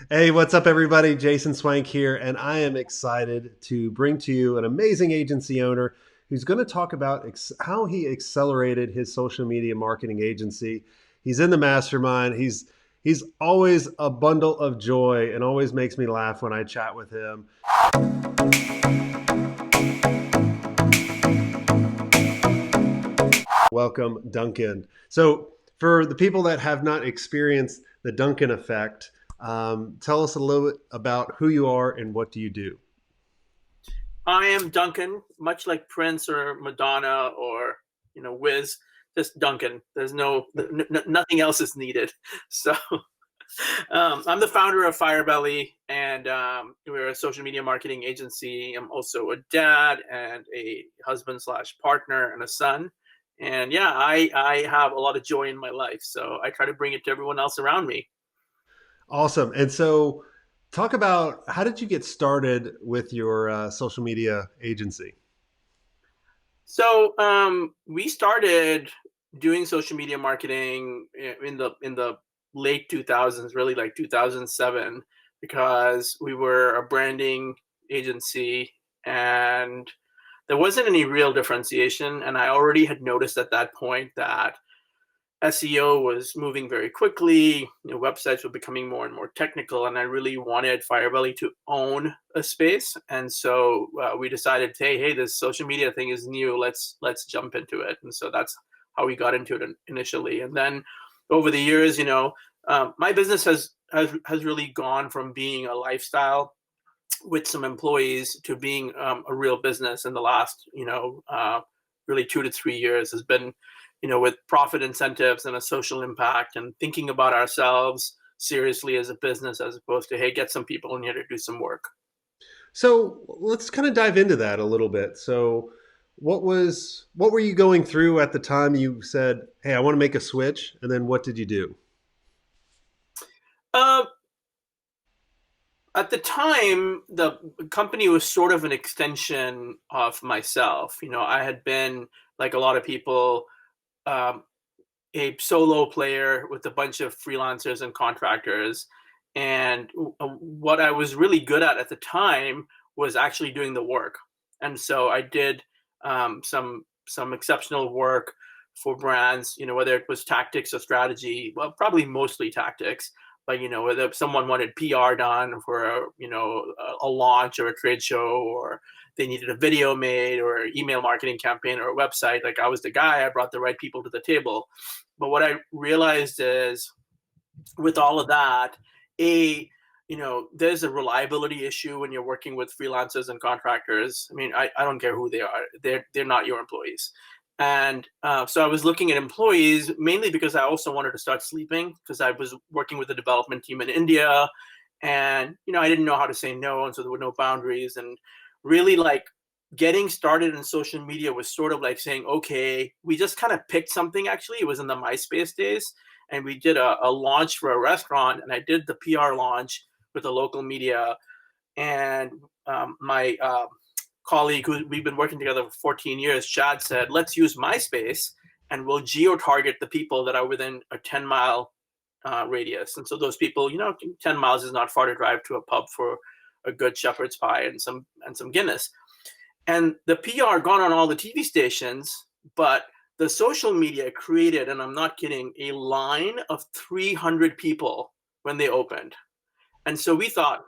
Hey, what's up, everybody? Jason Swenk here, and I am excited to bring to you an amazing agency owner who's going to talk about how he accelerated his social media marketing agency. He's in the mastermind. He's always a bundle of joy and always makes me laugh when I chat with him. Welcome, Duncan. So, for the people that have not experienced the Duncan effect, tell us a little bit about who you are and what do you do? I am Duncan, much like Prince or Madonna or Wiz. Just Duncan. There's nothing else is needed. So I'm the founder of Firebelly, and we're a social media marketing agency. I'm also a dad and a husband slash partner and a son. And yeah, I have a lot of joy in my life, so I try to bring it to everyone else around me. Awesome. And so, talk about how did you get started with your social media agency? So we started doing social media marketing in the late 2000s, really like 2007, because we were a branding agency and there wasn't any real differentiation. And I already had noticed at that point that SEO was moving very quickly. Websites were becoming more and more technical, and I really wanted Firebelly to own a space. And so we decided, hey, this social media thing is new. Let's jump into it. And so that's how we got into it initially. And then over the years, my business has really gone from being a lifestyle with some employees to being a real business in the last, really 2 to 3 years has been with profit incentives and a social impact and thinking about ourselves seriously as a business as opposed to, hey, get some people in here to do some work. So, let's kind of dive into that a little bit. So, what were you going through at the time you said, "Hey, I want to make a switch," and then what did you do? Uh, at the time, the company was sort of an extension of myself. I had been, like a lot of people, um, a solo player with a bunch of freelancers and contractors. And what I was really good at the time was actually doing the work. And so I did some exceptional work for brands, whether it was tactics or strategy, well, probably mostly tactics. But whether someone wanted PR done for a launch or a trade show, or they needed a video made or email marketing campaign or a website, like I was the guy. I brought the right people to the table. But what I realized is, with all of that, there's a reliability issue when you're working with freelancers and contractors. I mean, I don't care who they are; they're not your employees. And so I was looking at employees mainly because I also wanted to start sleeping, because I was working with a development team in India, and I didn't know how to say no, and so there were no boundaries. And really, like, getting started in social media was sort of like saying, okay, we just kind of picked something. Actually, it was in the MySpace days, and we did a launch for a restaurant, and I did the PR launch with the local media. And my colleague, who we've been working together for 14 years, Chad, said, let's use MySpace and we'll geo-target the people that are within a 10-mile radius. And so those people, 10 miles is not far to drive to a pub for a good shepherd's pie and some Guinness. And the PR gone on all the TV stations, but the social media created, and I'm not kidding, a line of 300 people when they opened. And so we thought,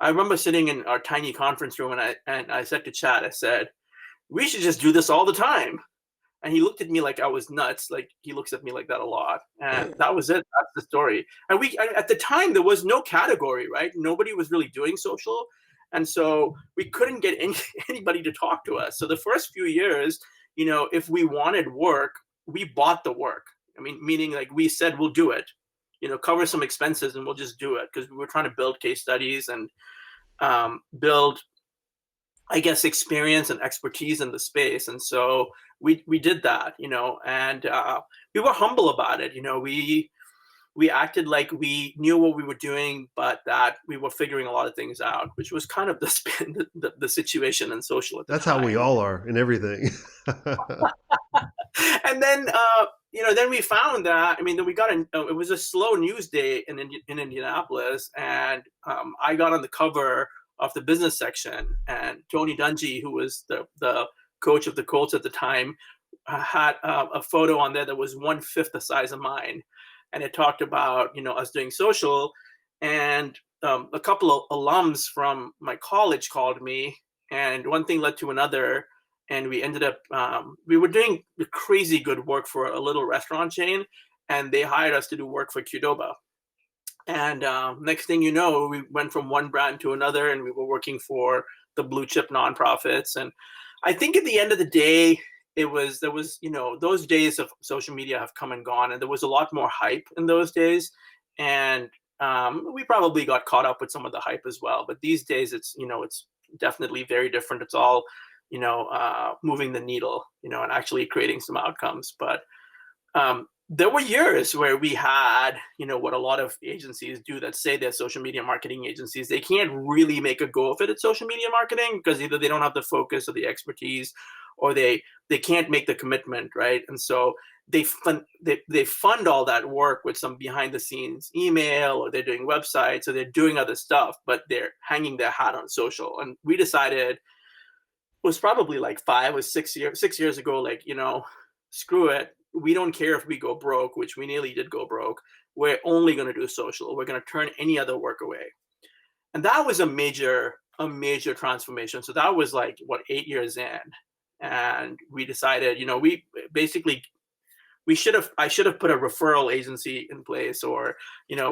I remember sitting in our tiny conference room, and I said to Chad, I said, we should just do this all the time. And he looked at me like I was nuts. Like, he looks at me like that a lot. And that was it. That's the story. And at the time, there was no category, right? Nobody was really doing social. And so we couldn't get anybody to talk to us. So the first few years, if we wanted work, we bought the work. I mean, meaning, like, we said, we'll do it, cover some expenses and we'll just do it, because we were trying to build case studies and build, I guess, experience and expertise in the space. And so we did that, and we were humble about it. We acted like we knew what we were doing, but that we were figuring a lot of things out, which was kind of the situation in social at the That's how we time. all are in everything. And then then we found that, then we got it was a slow news day in Indianapolis, and I got on the cover of the business section, and Tony Dungy, who was the coach of the Colts at the time, had a photo on there that was 1/5 the size of mine, and it talked about us doing social, and a couple of alums from my college called me, and one thing led to another, and we ended up we were doing crazy good work for a little restaurant chain, and they hired us to do work for Qdoba. And next thing you know, we went from one brand to another, and we were working for the blue chip nonprofits. And I think at the end of the day, there was those days of social media have come and gone, and there was a lot more hype in those days, and we probably got caught up with some of the hype as well. But these days, it's definitely very different. It's all moving the needle, and actually creating some outcomes. But there were years where we had, what a lot of agencies do that say they're social media marketing agencies. They can't really make a go of it at social media marketing because either they don't have the focus or the expertise, or they can't make the commitment, right? And so they fund all that work with some behind the scenes email, or they're doing websites, or they're doing other stuff, but they're hanging their hat on social. And we decided, was probably like 6 years ago, like, screw it. We don't care if we go broke, which we nearly did go broke. We're only going to do social. We're going to turn any other work away. And that was a major transformation. So that was like, 8 years in. And we decided, I should have put a referral agency in place, or,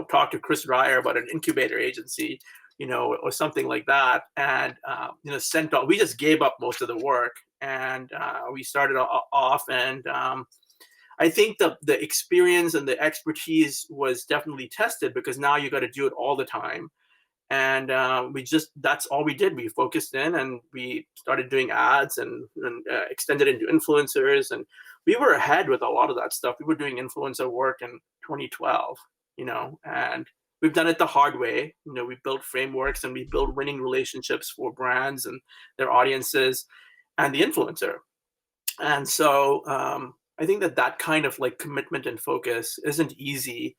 talk to Chris Ryer about an incubator agency, or something like that. And, we just gave up most of the work, and we started off. And I think the experience and the expertise was definitely tested, because now you got to do it all the time. And that's all we did. We focused in, and we started doing ads, and extended into influencers. And we were ahead with a lot of that stuff. We were doing influencer work in 2012, and we've done it the hard way. We built frameworks, and we built winning relationships for brands and their audiences and the influencer. And so I think that kind of like commitment and focus isn't easy,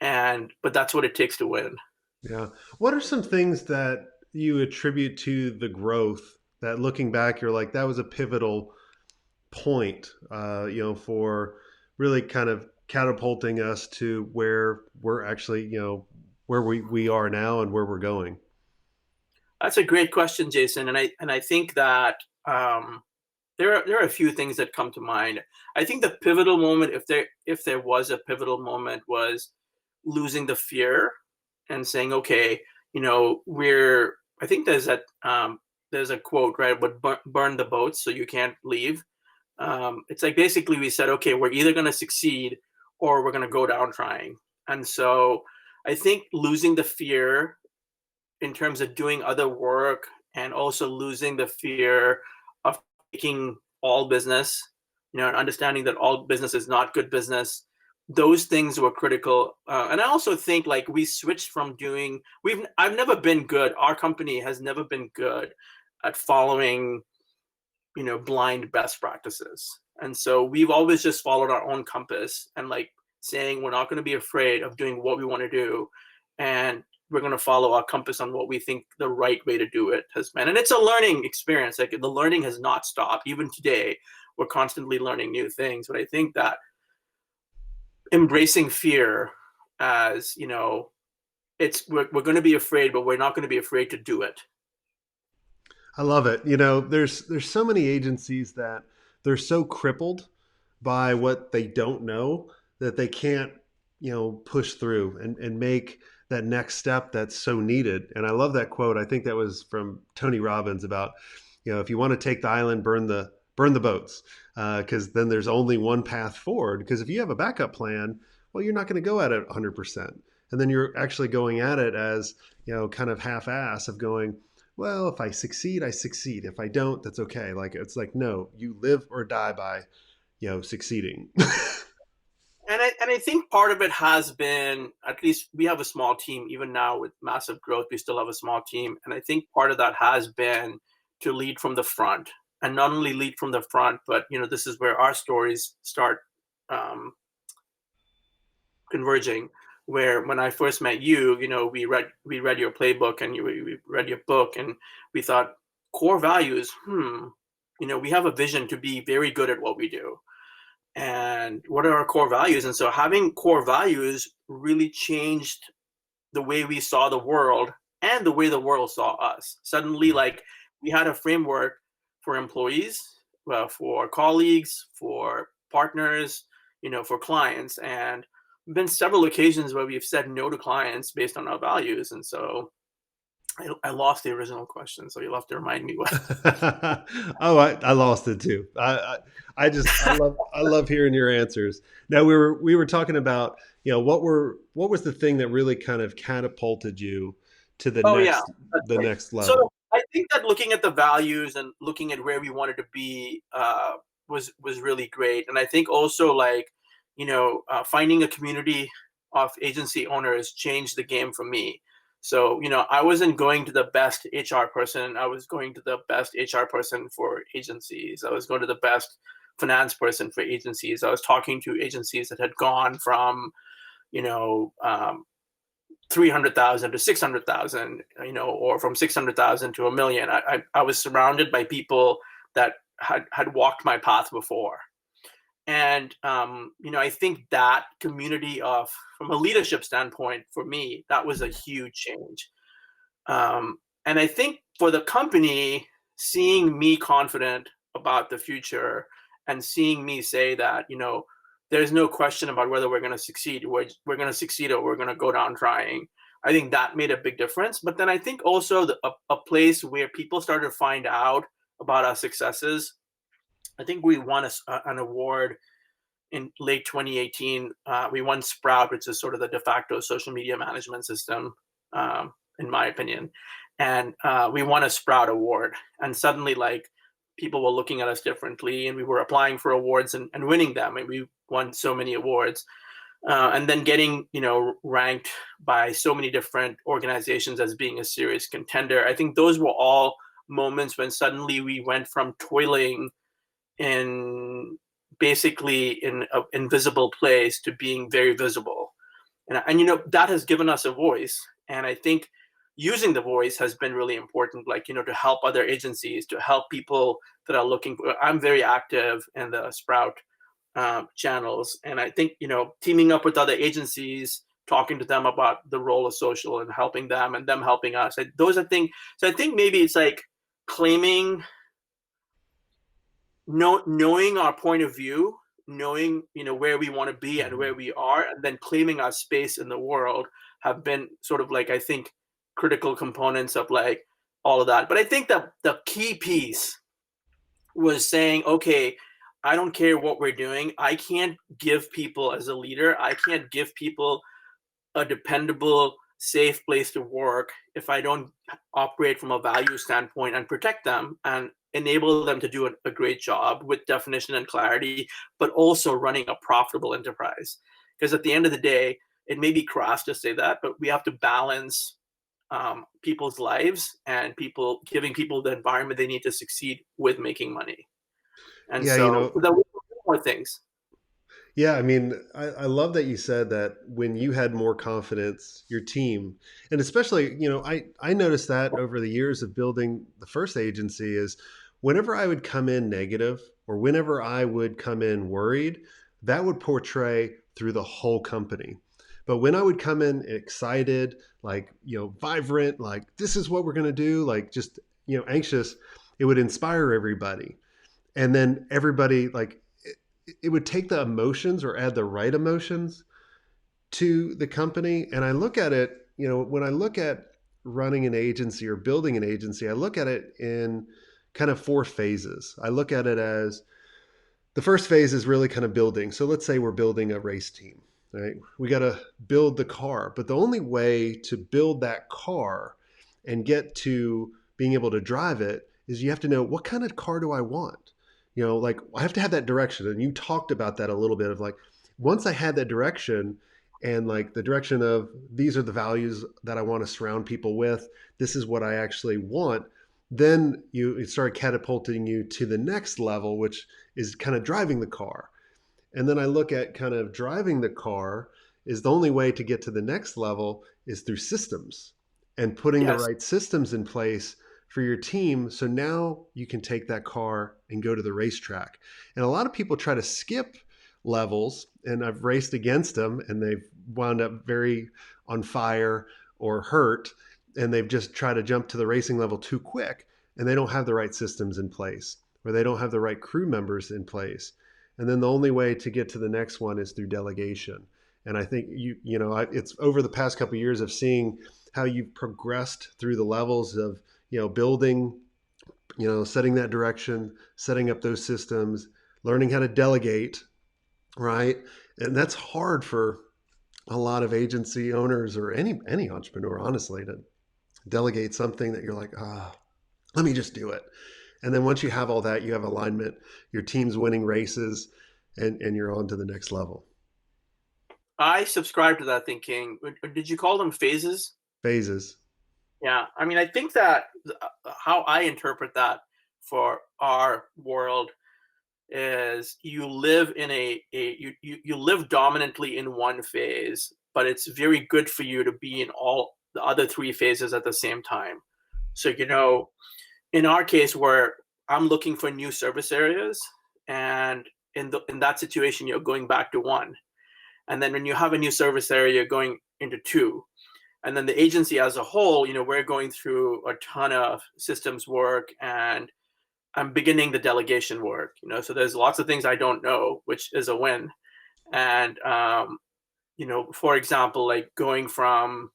but that's what it takes to win. Yeah. What are some things that you attribute to the growth that, looking back, you're like, that was a pivotal point, for really kind of catapulting us to where we're actually, where we are now and where we're going? That's a great question, Jason. And I think that there are a few things that come to mind. I think the pivotal moment, if there was a pivotal moment, was losing the fear and saying, okay, I think there's a quote, right? But burn the boats so you can't leave. It's like, basically we said, okay, we're either going to succeed or we're going to go down trying. And so I think losing the fear in terms of doing other work, and also losing the fear of taking all business, and understanding that all business is not good business. Those things were critical. And I also think, like, we switched from I've never been good. Our company has never been good at following, blind best practices. And so we've always just followed our own compass, and like saying, we're not going to be afraid of doing what we want to do. And we're going to follow our compass on what we think the right way to do it has been. And it's a learning experience. Like, the learning has not stopped. Even today, we're constantly learning new things. But I think that embracing fear as, we're going to be afraid, but we're not going to be afraid to do it. I love it. There's so many agencies that they're so crippled by what they don't know that they can't, push through and make that next step that's so needed. And I love that quote. I think that was from Tony Robbins about, if you want to take the island, burn the boats, because then there's only one path forward. Because if you have a backup plan, well, you're not going to go at it 100%. And then you're actually going at it as, kind of half-ass of going, well, if I succeed, I succeed. If I don't, that's okay. Like, it's like, no, you live or die by, succeeding. And I think part of it has been, at least we have a small team, even now with massive growth, we still have a small team. And I think part of that has been to lead from the front, and not only lead from the front, but, this is where our stories start converging. Where when I first met you, we read your playbook and we read your book, and we thought core values. We have a vision to be very good at what we do, and what are our core values? And so having core values really changed the way we saw the world and the way the world saw us. Suddenly, like, we had a framework for employees, for colleagues, for partners, for clients. And been several occasions where we've said no to clients based on our values. And so I lost the original question, so you'll have to remind me what. Oh, I lost it too. I love hearing your answers. Now we were talking about, what was the thing that really kind of catapulted you to Oh yeah, that's the right. next So level. I think that looking at the values and looking at where we wanted to be was really great. And I think also, like, finding a community of agency owners changed the game for me. So I wasn't going to the best HR person. I was going to the best HR person for agencies. I was going to the best finance person for agencies. I was talking to agencies that had gone from you know um, 300,000 to 600,000, or from 600,000 to a million. I was surrounded by people that had walked my path before. And, I think that community from a leadership standpoint, for me, that was a huge change. And I think for the company, seeing me confident about the future and seeing me say that, there's no question about whether we're going to succeed. We're going to succeed or we're going to go down trying. I think that made a big difference. But then I think also a place where people started to find out about our successes. I think we won an award in late 2018. We won Sprout, which is sort of the de facto social media management system, in my opinion. And we won a Sprout award. And suddenly, like, people were looking at us differently, and we were applying for awards and winning them. And we won so many awards. And then getting, ranked by so many different organizations as being a serious contender. I think those were all moments when suddenly we went from toiling in basically in an invisible place to being very visible. And that has given us a voice. And I think using the voice has been really important, like, to help other agencies, to help people that are looking for. I'm very active in the Sprout channels. And I think, teaming up with other agencies, talking to them about the role of social and helping them and them helping us. Those are things. So I think maybe it's like claiming, knowing our point of view, knowing, where we want to be and where we are, and then claiming our space in the world have been sort of, like, I think, critical components of, like, all of that. But I think that the key piece was saying, okay, I don't care what we're doing. I can't give people, as a leader, I can't give people a dependable, safe place to work if I don't operate from a value standpoint and protect them and enable them to do a great job with definition and clarity, but also running a profitable enterprise. Because at the end of the day, it may be crass to say that, but we have to balance people's lives and giving people the environment they need to succeed with making money. And Yeah, so there were more things. yeah, I mean, I love that you said that when you had more confidence, your team, and especially, I noticed that over the years of building the first agency is whenever I would come in negative or whenever I would come in worried, that would portray through the whole company. But when I would come in excited, like, vibrant, like, this is what we're going to do, like, just, anxious, it would inspire everybody. And then everybody, like, it would take the emotions or add the right emotions to the company. And I look at it, when I look at running an agency or building an agency, I look at it in kind of four phases. I look at it as the first phase is really kind of building. So let's say we're building a race team, right? We got to build the car, but the only way to build that car and get to being able to drive it is you have to know, what kind of car do I want? Like, I have to have that direction. And you talked about that a little bit of, like, once I had that direction and, like, the direction of these are the values that I want to surround people with, this is what I actually want, then it started catapulting you to the next level, which is kind of driving the car. And then I look at kind of driving the car is the only way to get to the next level is through systems and putting the Yes. right systems in place for your team. So now you can take that car and go to the racetrack. And a lot of people try to skip levels, and I've raced against them, and they've wound up very on fire or hurt, and they've just tried to jump to the racing level too quick, and they don't have the right systems in place, or they don't have the right crew members in place. And then the only way to get to the next one is through delegation. And I think it's over the past couple of years of seeing how you've progressed through the levels of building, setting that direction, setting up those systems, learning how to delegate, right? And that's hard for a lot of agency owners or any entrepreneur, honestly, to delegate something that you're like, let me just do it. And then once you have all that, you have alignment, your team's winning races, and you're on to the next level. I subscribe to that thinking. Did you call them phases? Phases. Yeah. I mean, I think that how I interpret that for our world is you live in you live dominantly in one phase, but it's very good for you to be in all the other three phases at the same time. So, in our case, where I'm looking for new service areas, and in that situation, you're going back to one. And then when you have a new service area, you're going into two. And then the agency as a whole, we're going through a ton of systems work, and I'm beginning the delegation work, so there's lots of things I don't know, which is a win. And, for example, like going from,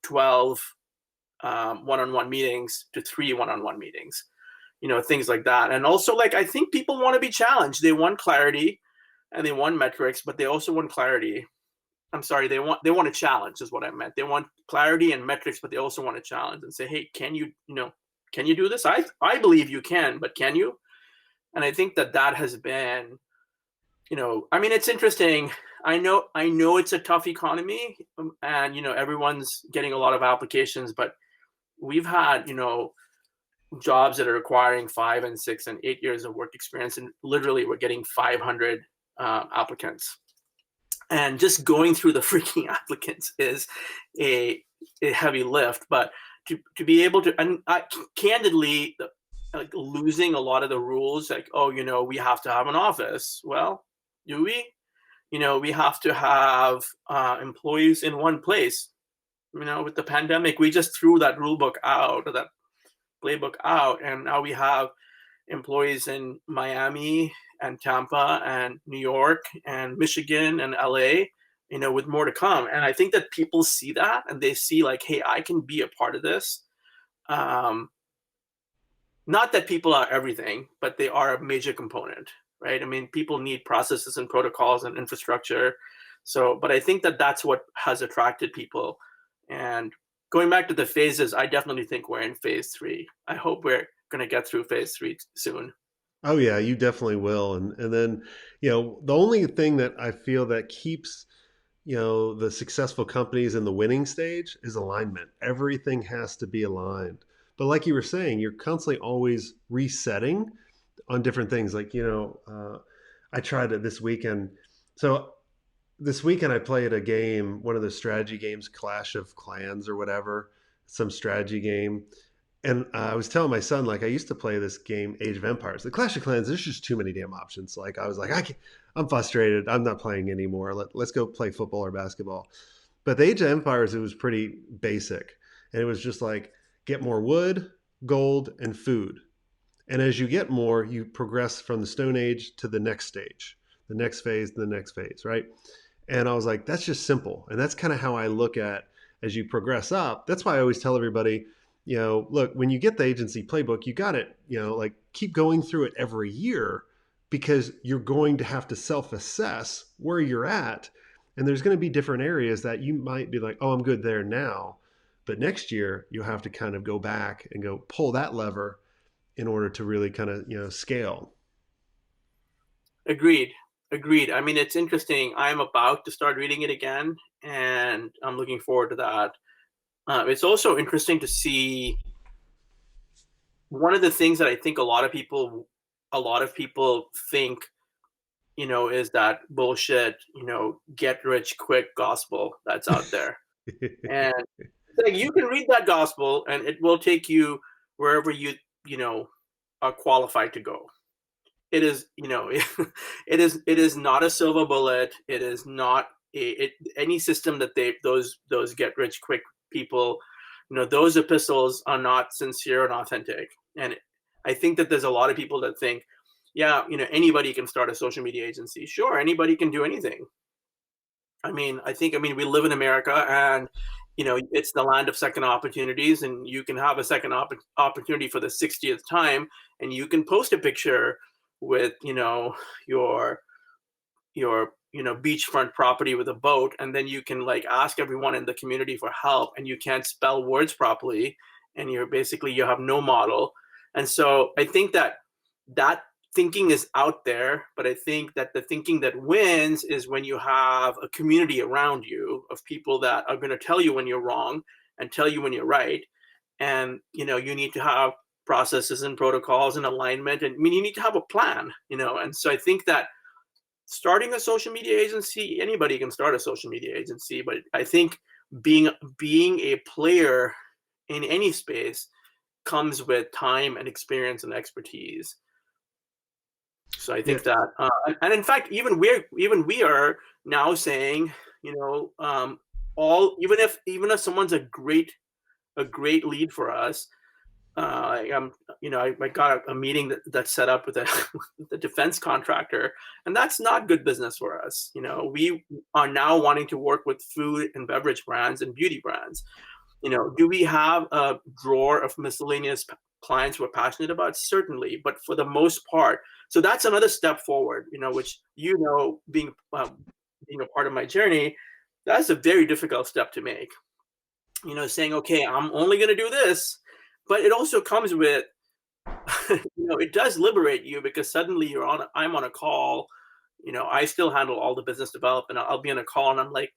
12 one-on-one meetings to 3 one-on-one meetings, things like that. And also, like, I think people want to be challenged. They want clarity and they want metrics, but they also want clarity. I'm sorry, they want a challenge is what I meant. They want clarity and metrics, but they also want a challenge and say, hey, can you do this? I believe you can, but can you? And I think that has been, I mean, it's interesting. I know it's a tough economy, and, everyone's getting a lot of applications, but we've had, jobs that are requiring 5 and 6 and 8 years of work experience, and literally we're getting 500 applicants. And just going through the freaking applicants is a heavy lift, but to be able to, and candidly, like, losing a lot of the rules, like, we have to have an office. Well, do we? We have to have employees in one place. With the pandemic, we just threw that rule book out, or that playbook out, and now we have employees in Miami and Tampa and New York and Michigan and LA, with more to come. And I think that people see that, and they see, like, hey, I can be a part of this. Not that people are everything, but they are a major component, right? I mean, people need processes and protocols and infrastructure. So, but I think that that's what has attracted people. And going back to the phases, I definitely think we're in phase 3. I hope we're going to get through phase 3 soon. Oh yeah, you definitely will. And then, the only thing that I feel that keeps, the successful companies in the winning stage is alignment. Everything has to be aligned. But like you were saying, you're constantly always resetting on different things. Like, I tried it this weekend. So this weekend I played a game, one of the strategy games, Clash of Clans or whatever, some strategy game. And I was telling my son, like, I used to play this game, Age of Empires. The Clash of Clans, there's just too many damn options. Like, I was like, I'm frustrated. I'm not playing anymore. Let's go play football or basketball. But the Age of Empires, it was pretty basic. And it was just like, get more wood, gold, and food. And as you get more, you progress from the Stone Age to the next stage, the next phase, the next phase, right? And I was like, that's just simple. And that's kind of how I look at as you progress up. That's why I always tell everybody, look, when you get the agency playbook, you got it, like, keep going through it every year, because you're going to have to self-assess where you're at. And there's going to be different areas that you might be like, oh, I'm good there now. But next year, you'll have to kind of go back and go pull that lever in order to really kind of, scale. Agreed. I mean, it's interesting. I'm about to start reading it again, and I'm looking forward to that. It's also interesting to see, one of the things that I think a lot of people think is that bullshit, get rich quick gospel that's out there. And it's like you can read that gospel and it will take you wherever you know are qualified to go. It is, it is not a silver bullet. It is not any system that those get rich quick people, those epistles are not sincere and authentic. And I think that there's a lot of people that think, yeah, anybody can start a social media agency. Sure, anybody can do anything. I mean, we live in America, and it's the land of second opportunities, and you can have a second opportunity for the 60th time, and you can post a picture with your beachfront property with a boat, and then you can like ask everyone in the community for help, and you can't spell words properly, and you have no model. And so I think that thinking is out there, but I think that the thinking that wins is when you have a community around you of people that are going to tell you when you're wrong and tell you when you're right. And you need to have processes and protocols and alignment, and I mean you need to have a plan. And so I think that starting a social media agency, anybody can start a social media agency, but I think being a player in any space comes with time and experience and expertise. So I Yeah. think that, and in fact, even we are now saying, even if someone's a great lead for us, I got a meeting that's set up with with a defense contractor, and that's not good business for us. We are now wanting to work with food and beverage brands and beauty brands. Do we have a drawer of miscellaneous clients we're passionate about? Certainly, but for the most part, so that's another step forward. Which being a part of my journey, that's a very difficult step to make. Saying, okay, I'm only going to do this, but it also comes with, it does liberate you because suddenly I'm on a call. I still handle all the business development. I'll be on a call and I'm like,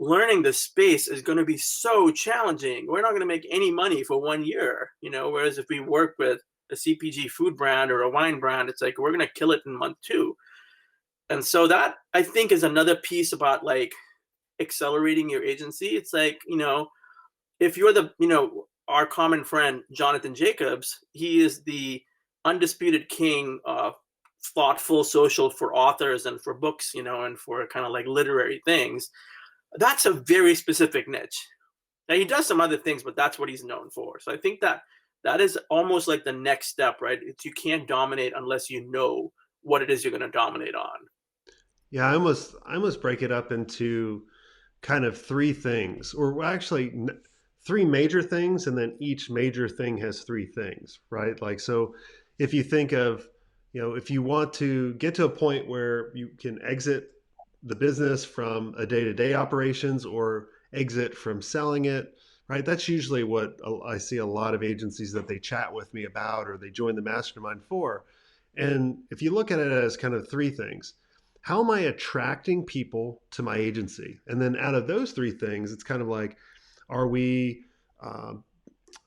learning this space is going to be so challenging. We're not going to make any money for 1 year, whereas if we work with a CPG food brand or a wine brand, it's like, we're going to kill it in month 2. And so that I think is another piece about like accelerating your agency. It's like, if you're our common friend, Jonathan Jacobs, he is the undisputed king of thoughtful social for authors and for books, and for kind of like literary things. That's a very specific niche. Now he does some other things, but that's what he's known for. So I think that is almost like the next step, right? You can't dominate unless you know what it is you're going to dominate on. Yeah, I almost break it up into kind of 3 things, or actually 3 major things, and then each major thing has 3 things, right? Like, so if you think of, if you want to get to a point where you can exit the business from a day-to-day operations or exit from selling it, right? That's usually what I see a lot of agencies that they chat with me about or they join the mastermind for. And if you look at it as kind of 3 things, how am I attracting people to my agency? And then out of those 3 things, it's kind of like, are we,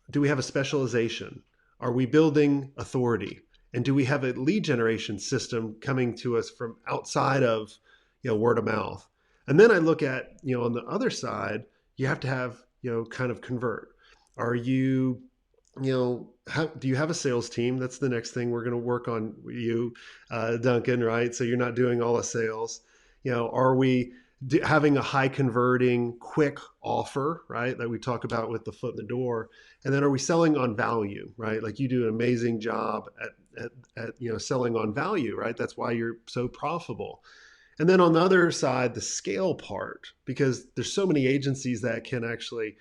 do we have a specialization? Are we building authority? And do we have a lead generation system coming to us from outside of, word of mouth? And then I look at, on the other side, you have to have, kind of convert. Are you, do you have a sales team? That's the next thing we're going to work on you, Duncan, right? So you're not doing all the sales. Are we having a high converting, quick offer, right? That we talk about with the foot in the door. And then are we selling on value, right? Like you do an amazing job at selling on value, right? That's why you're so profitable. And then on the other side, the scale part, because there's so many agencies that can actually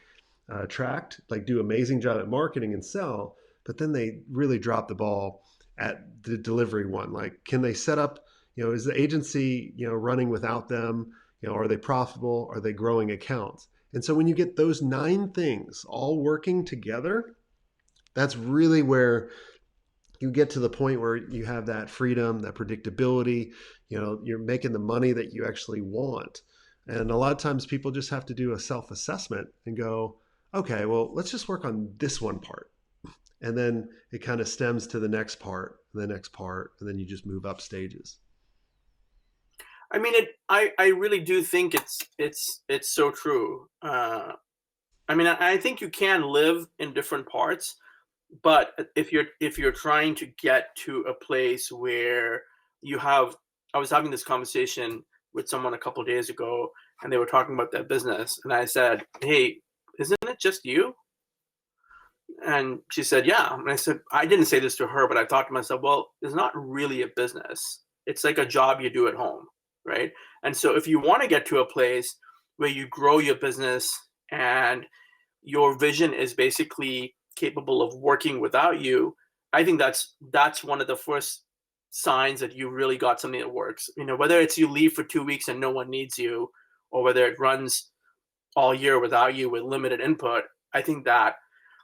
attract, like do amazing job at marketing and sell, but then they really drop the ball at the delivery one. Like, can they set up, is the agency, running without them? Are they profitable? Are they growing accounts? And so when you get those 9 things all working together, that's really where you get to the point where you have that freedom, that predictability, you're making the money that you actually want. And a lot of times people just have to do a self-assessment and go, okay, well, let's just work on this one part. And then it kind of stems to the next part, and the next part, and then you just move up stages. I mean, I really do think it's so true. I mean, I think you can live in different parts, but if you're trying to get to a place where you have, I was having this conversation with someone a couple of days ago, and they were talking about their business, and I said, "Hey, isn't it just you?" And she said, "Yeah." And I said, I didn't say this to her, but I thought to myself, well, it's not really a business. It's like a job you do at home, right? And so if you want to get to a place where you grow your business and your vision is basically capable of working without you, I think that's one of the first signs that you really got something that works. Whether it's you leave for 2 weeks and no one needs you, or whether it runs all year without you with limited input, I think that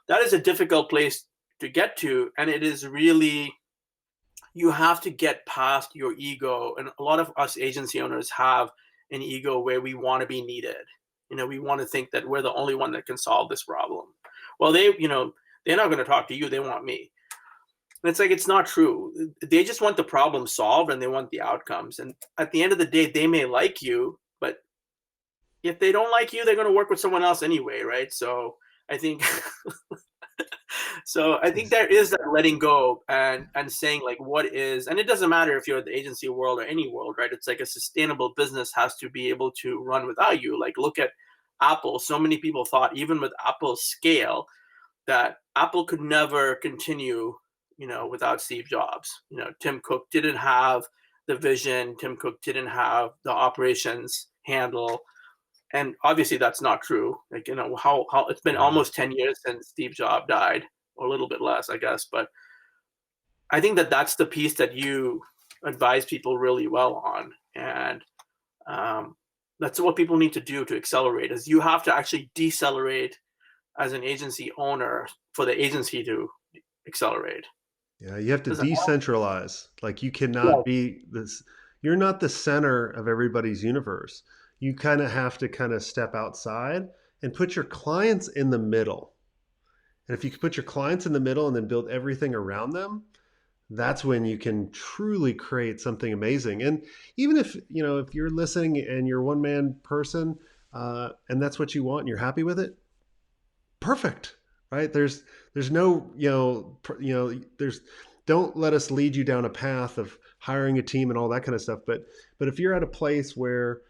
is a difficult place to get to. And it is really, you have to get past your ego. And a lot of us agency owners have an ego where we want to be needed. We want to think that we're the only one that can solve this problem. Well, they're not going to talk to you. They want me. And it's like, it's not true. They just want the problem solved and they want the outcomes. And at the end of the day, they may like you, but if they don't like you, they're going to work with someone else anyway, right? So I think so I think there is that letting go and saying like what is, and it doesn't matter if you're in the agency world or any world, right? It's like a sustainable business has to be able to run without you. Like look at Apple. So many people thought even with Apple's scale that Apple could never continue, without Steve Jobs. Tim Cook didn't have the vision. Tim Cook didn't have the operations handle. And obviously that's not true. Like, how it's been almost 10 years since Steve Jobs died, or a little bit less, I guess. But I think that's the piece that you advise people really well on. And that's what people need to do to accelerate, is you have to actually decelerate as an agency owner for the agency to accelerate. Yeah, you have to decentralize. Like you cannot be this, you're not the center of everybody's universe. You kind of have to kind of step outside and put your clients in the middle. And if you can put your clients in the middle and then build everything around them, that's when you can truly create something amazing. And even if you're listening and you're a one man person, and that's what you want and you're happy with it, perfect, right? There's no, there's, don't let us lead you down a path of hiring a team and all that kind of stuff. But if you're at a place where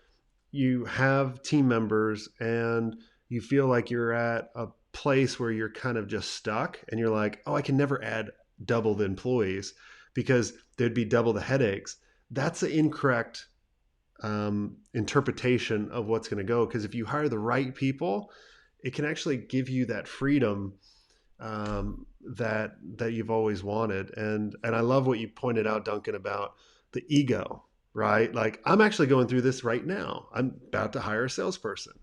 you have team members and you feel like you're at a place where you're kind of just stuck and you're like, oh, I can never add double the employees because there'd be double the headaches. That's the incorrect interpretation of what's going to go. Because if you hire the right people, it can actually give you that freedom that you've always wanted. And I love what you pointed out, Duncan, about the ego, right? Like I'm actually going through this right now. I'm about to hire a salesperson.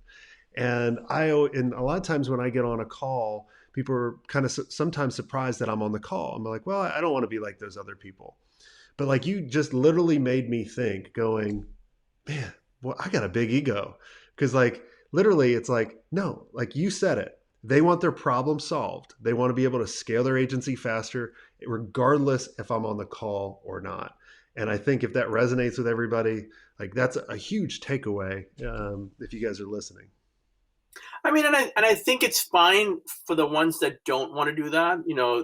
And a lot of times when I get on a call, people are kind of sometimes surprised that I'm on the call. I'm like, well, I don't want to be like those other people. But like you just literally made me think going, man, well, I got a big ego. Because like literally it's like, no, like you said it. They want their problem solved. They want to be able to scale their agency faster, regardless if I'm on the call or not. And I think if that resonates with everybody, like that's a huge takeaway if you guys are listening. I mean, and I think it's fine for the ones that don't want to do that.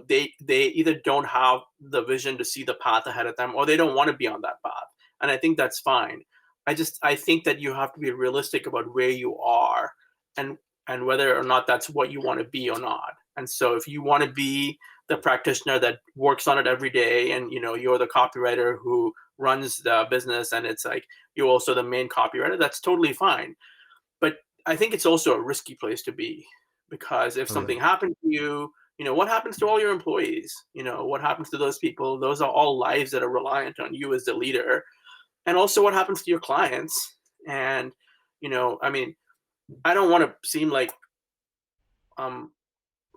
They either don't have the vision to see the path ahead of them, or they don't want to be on that path. And I think that's fine. I think that you have to be realistic about where you are and whether or not that's what you want to be or not. And so if you want to be the practitioner that works on it every day and you're the copywriter who runs the business and it's like you're also the main copywriter, that's totally fine. But I think it's also a risky place to be, because if something happened to you, what happens to all your employees? What happens to those people? Those are all lives that are reliant on you as the leader. And also what happens to your clients. And, I mean, I don't want to seem like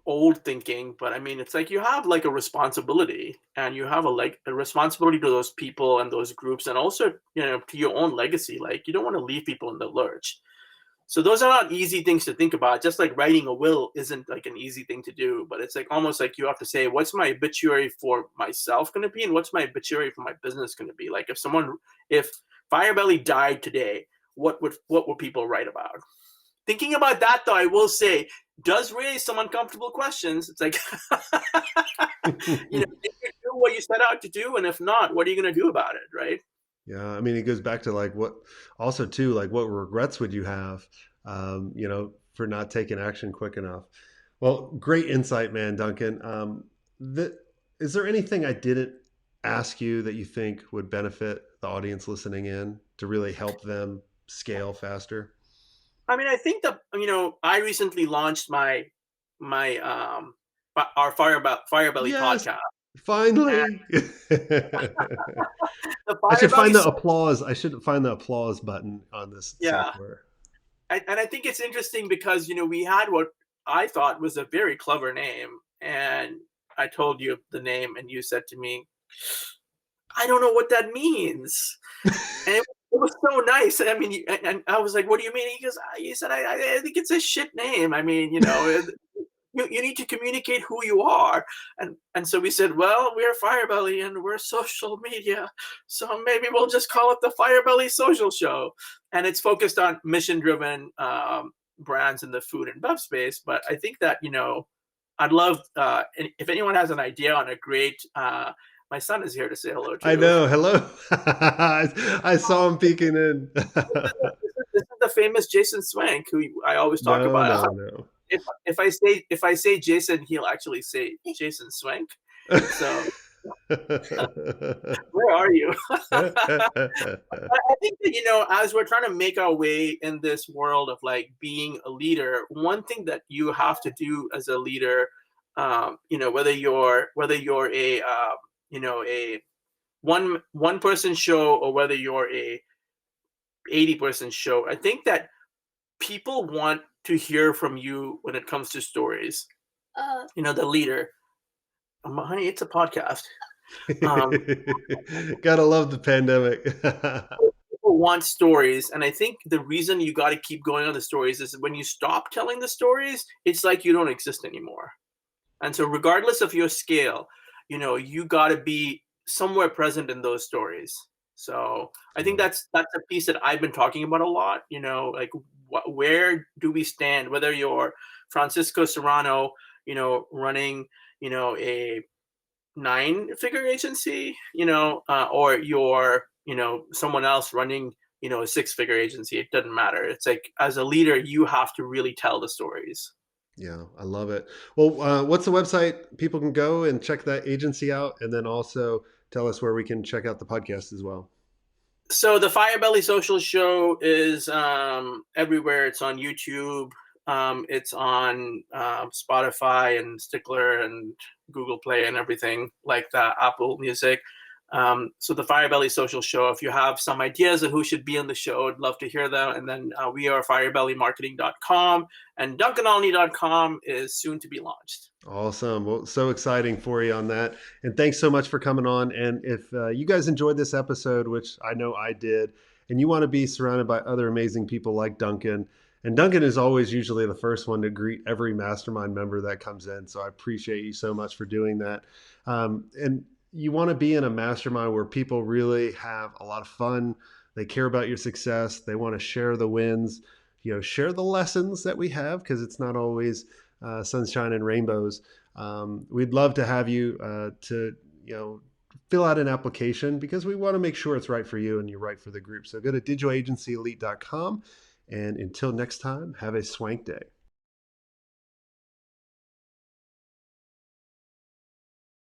old thinking, but I mean, it's like you have like a responsibility, and you have a responsibility to those people and those groups, and also, to your own legacy. Like you don't want to leave people in the lurch. So those are not easy things to think about. Just like writing a will isn't like an easy thing to do, but it's like almost like you have to say, what's my obituary for myself going to be, and what's my obituary for my business going to be? Like if Firebelly died today, what would people write about? Thinking about that, though, I will say, does raise some uncomfortable questions. It's like, did you do what you set out to do? And if not, what are you going to do about it, right? Yeah, I mean, it goes back to like what, also too, like what regrets would you have, for not taking action quick enough? Well, great insight, man, Duncan. That, is there anything I didn't ask you that you think would benefit the audience listening in to really help them scale faster? I mean, I think that I recently launched my our Firebelly Yes, podcast. And finally. the I should Firebelly, find the applause. I should find the applause button on this yeah, software. and I think it's interesting because we had what I thought was a very clever name, and I told you the name, and you said to me, "I don't know what that means," and it was so nice. I mean, and I was like, "What do you mean?" He said, I think it's a shit name. I mean, you need to communicate who you are." And so we said, well, we're Firebelly and we're social media, so maybe we'll just call it the Firebelly Social Show. And it's focused on mission driven brands in the food and bev space. But I think that I'd love if anyone has an idea on a great my son is here to say hello I too. know. Hello. I saw him peeking in. This is the famous Jason Swank, who I always talk No, about. no, no. If I say Jason, he'll actually say Jason Swank. So where are you? I think that as we're trying to make our way in this world of like being a leader, one thing that you have to do as a leader, whether you're a one person show or whether you're a 80-person show, I think that people want to hear from you when it comes to stories. The leader, honey, it's a podcast. Um, Gotta love the pandemic. People want stories, and I think the reason you got to keep going on the stories is when you stop telling the stories, it's like you don't exist anymore. And so, regardless of your scale, you got to be somewhere present in those stories. So I think that's a piece that I've been talking about a lot. Like where do we stand? Whether you're Francisco Serrano, running, a 9-figure agency, or you're, someone else running, a 6-figure agency. It doesn't matter. It's like as a leader, you have to really tell the stories. Yeah, I love it. Well, what's the website people can go and check that agency out, and then also tell us where we can check out the podcast as well. So the Firebelly Social Show is everywhere. It's on YouTube. It's on Spotify and Stickler and Google Play and everything like that, Apple Music. So the Firebelly Social Show, if you have some ideas of who should be on the show, I'd love to hear them. And then we are firebellymarketing.com, and duncanolney.com is soon to be launched. Awesome. Well, so exciting for you on that. And thanks so much for coming on. And if you guys enjoyed this episode, which I know I did, and you want to be surrounded by other amazing people like Duncan, and Duncan is always usually the first one to greet every mastermind member that comes in. So I appreciate you so much for doing that. And you want to be in a mastermind where people really have a lot of fun. They care about your success. They want to share the wins, share the lessons that we have, because it's not always sunshine and rainbows. We'd love to have you to, fill out an application, because we want to make sure it's right for you and you're right for the group. So go to digitalagencyelite.com. And until next time, have a swank day.